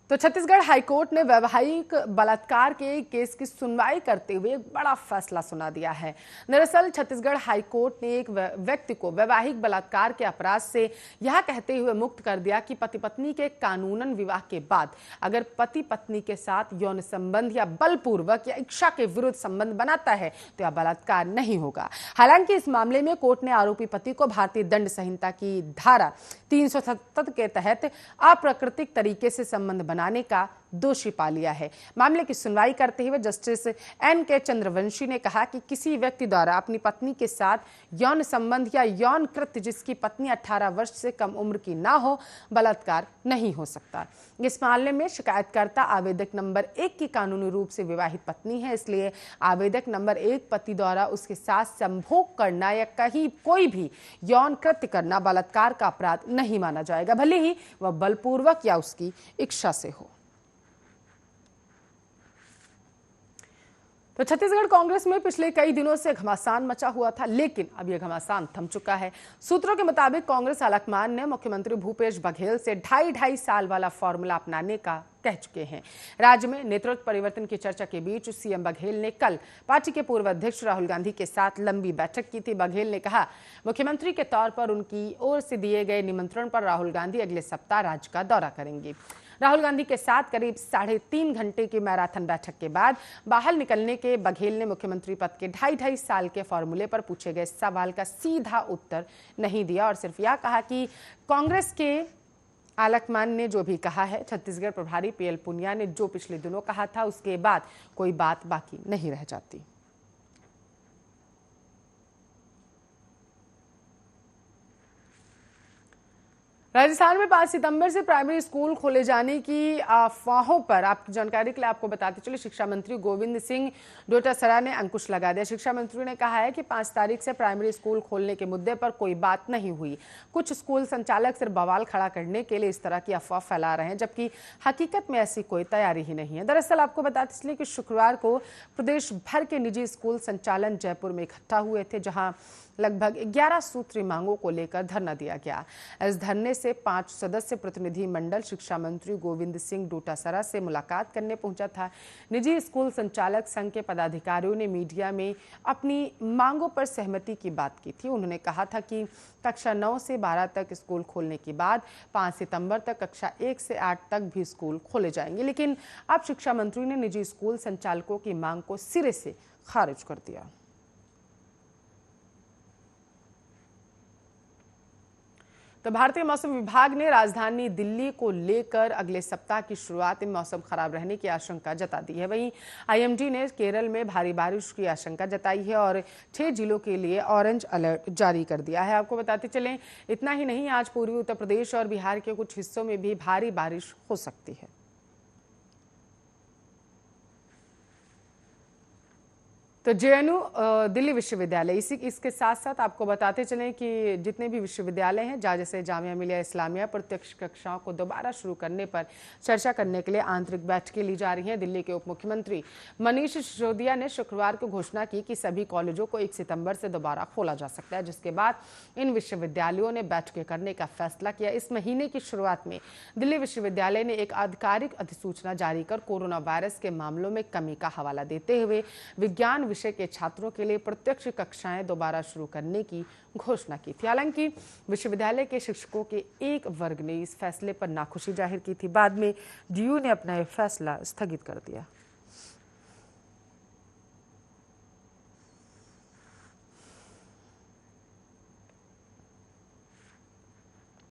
तो छत्तीसगढ़ हाईकोर्ट ने वैवाहिक बलात्कार के केस की सुनवाई करते हुए एक बड़ा फैसला सुना दिया है। दरअसल छत्तीसगढ़ हाईकोर्ट ने एक व्यक्ति को वैवाहिक बलात्कार के अपराध से यह कहते हुए मुक्त कर दिया कि पति पत्नी के कानूनन विवाह के बाद अगर पति पत्नी के साथ यौन संबंध या बलपूर्वक या इच्छा के विरुद्ध संबंध बनाता है तो यह बलात्कार नहीं होगा। हालांकि इस मामले में कोर्ट ने आरोपी पति को भारतीय दंड संहिता की धारा 377 के तहत अप्राकृतिक तरीके से संबंध बनाने का दोषी पा लिया है। मामले की सुनवाई करते हुए जस्टिस एन.के. चंद्रवंशी ने कहा कि किसी व्यक्ति द्वारा अपनी पत्नी के साथ यौन संबंध या यौन कृत्य जिसकी पत्नी 18 वर्ष से कम उम्र की ना हो, बलात्कार नहीं हो सकता। इस मामले में शिकायतकर्ता आवेदक नंबर 1 की कानूनी रूप से विवाहित पत्नी है, इसलिए आवेदक नंबर 1 पति द्वारा उसके साथ संभोग करना या कहीं कोई भी यौन कृत्य करना बलात्कार का अपराध नहीं माना जाएगा, भले ही वह बलपूर्वक या उसकी इच्छा से हो। तो छत्तीसगढ़ कांग्रेस में पिछले कई दिनों से घमासान मचा हुआ था, लेकिन अब यह घमासान थम चुका है। सूत्रों के मुताबिक कांग्रेस आलाकमान ने मुख्यमंत्री भूपेश बघेल से 2.5 साल वाला फॉर्मूला अपनाने का कह चुके हैं। राज्य में नेतृत्व परिवर्तन की चर्चा के बीच सीएम बघेल ने कल पार्टी के पूर्व अध्यक्ष राहुल गांधी के साथ लंबी बैठक की थी। बघेल ने कहा, मुख्यमंत्री के तौर पर उनकी ओर से दिए गए निमंत्रण पर राहुल गांधी अगले सप्ताह राज्य का दौरा करेंगे। राहुल गांधी के साथ करीब 3.5 घंटे की मैराथन बैठक के बाद बाहर निकलने के बघेल ने मुख्यमंत्री पद के 2.5 साल के फॉर्मूले पर पूछे गए सवाल का सीधा उत्तर नहीं दिया और सिर्फ यह कहा कि कांग्रेस के आलाकमान ने जो भी कहा है, छत्तीसगढ़ प्रभारी पीएल पुनिया ने जो पिछले दिनों कहा था, उसके बाद कोई बात बाकी नहीं रह जाती। राजस्थान में 5 सितंबर से प्राइमरी स्कूल खोले जाने की अफवाहों पर आपकी जानकारी के लिए आपको बताते चले, शिक्षा मंत्री गोविंद सिंह डोटासरा ने अंकुश लगा दिया। शिक्षा मंत्री ने कहा है कि 5 तारीख से प्राइमरी स्कूल खोलने के मुद्दे पर कोई बात नहीं हुई। कुछ स्कूल संचालक सिर्फ बवाल खड़ा करने के लिए इस तरह की अफवाह फैला रहे हैं, जबकि हकीकत में ऐसी कोई तैयारी ही नहीं है। दरअसल आपको बताते चले कि शुक्रवार को प्रदेश भर के निजी स्कूल संचालन जयपुर में इकट्ठा हुए थे, जहां लगभग 11 सूत्री मांगों को लेकर धरना दिया गया। इस धरने से 5 सदस्य प्रतिनिधि मंडल शिक्षा मंत्री गोविंद सिंह डोटासरा से मुलाकात करने पहुंचा था। निजी स्कूल संचालक संघ के पदाधिकारियों ने मीडिया में अपनी मांगों पर सहमति की बात की थी। उन्होंने कहा था कि कक्षा 9 से 12 तक स्कूल खोलने के बाद 5 सितंबर तक कक्षा 1 से 8 तक भी स्कूल खोले जाएंगे, लेकिन अब शिक्षा मंत्री ने निजी स्कूल संचालकों की मांग को सिरे से खारिज कर दिया। तो भारतीय मौसम विभाग ने राजधानी दिल्ली को लेकर अगले सप्ताह की शुरुआत में मौसम खराब रहने की आशंका जता दी है। वहीं आईएमडी ने केरल में भारी बारिश की आशंका जताई है और 6 जिलों के लिए ऑरेंज अलर्ट जारी कर दिया है। आपको बताते चलें, इतना ही नहीं, आज पूर्वी उत्तर प्रदेश और बिहार के कुछ हिस्सों में भी भारी बारिश हो सकती है। तो जेएनयू दिल्ली विश्वविद्यालय इसके साथ साथ आपको बताते चलें कि जितने भी विश्वविद्यालय हैं, जैसे जामिया मिलिया इस्लामिया, प्रत्यक्ष कक्षाओं को दोबारा शुरू करने पर चर्चा करने के लिए आंतरिक बैठकें ली जा रही हैं। दिल्ली के उप मुख्यमंत्री मनीष सिसोदिया ने शुक्रवार को घोषणा की कि सभी कॉलेजों को 1 सितंबर से दोबारा खोला जा सकता है, जिसके बाद इन विश्वविद्यालयों ने बैठकें करने का फैसला किया। इस महीने की शुरुआत में दिल्ली विश्वविद्यालय ने एक आधिकारिक अधिसूचना जारी कर कोरोना वायरस के मामलों में कमी का हवाला देते हुए विज्ञान विषय के छात्रों के लिए प्रत्यक्ष कक्षाएं दोबारा शुरू करने की घोषणा की थी। हालांकि विश्वविद्यालय के शिक्षकों के एक वर्ग ने इस फैसले पर नाखुशी जाहिर की थी। बाद में डीयू ने अपना यह फैसला स्थगित कर दिया।